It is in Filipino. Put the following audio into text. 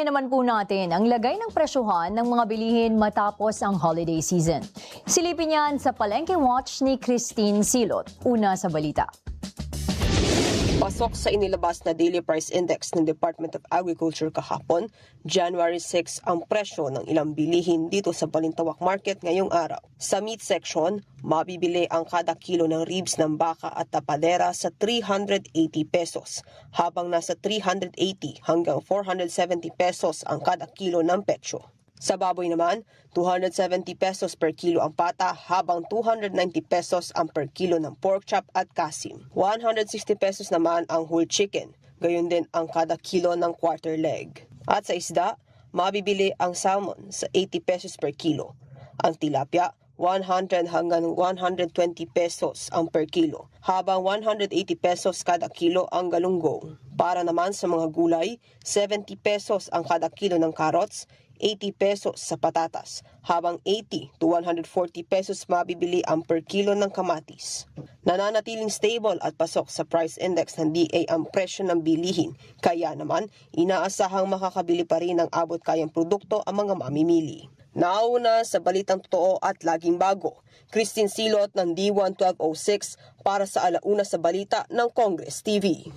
Alamin naman po natin ang lagay ng presyohan ng mga bilihin matapos ang holiday season. Silipin yan sa Palengke Watch ni Christine Silot. Una sa balita. Pasok sa inilabas na Daily Price Index ng Department of Agriculture kahapon, January 6 ang presyo ng ilang bilihin dito sa Balintawak Market ngayong araw. Sa meat section, mabibili ang kada kilo ng ribs ng baka at tapadera sa 380 pesos, habang nasa 380 hanggang 470 pesos ang kada kilo ng petsyo. Sa baboy naman, 270 pesos per kilo ang pata habang 290 pesos ang per kilo ng pork chop at kasim. 160 pesos naman ang whole chicken, gayon din ang kada kilo ng quarter leg. At sa isda, mabibili ang salmon sa 80 pesos per kilo. Ang tilapia, 100 hanggang 120 pesos ang per kilo, habang 180 pesos kada kilo ang galunggong. Para naman sa mga gulay, 70 pesos ang kada kilo ng carrots, 80 pesos sa patatas, habang 80 to 140 pesos mabibili ang per kilo ng kamatis. Nananatiling stable at pasok sa price index ng DA ang presyo ng bilihin, kaya naman inaasahang makakabili pa rin ng abot kayang produkto ang mga mamimili. Nauna sa balitang totoo at laging bago, Christine Silot ng D1 1206 para sa Alauna sa Balita ng Congress TV.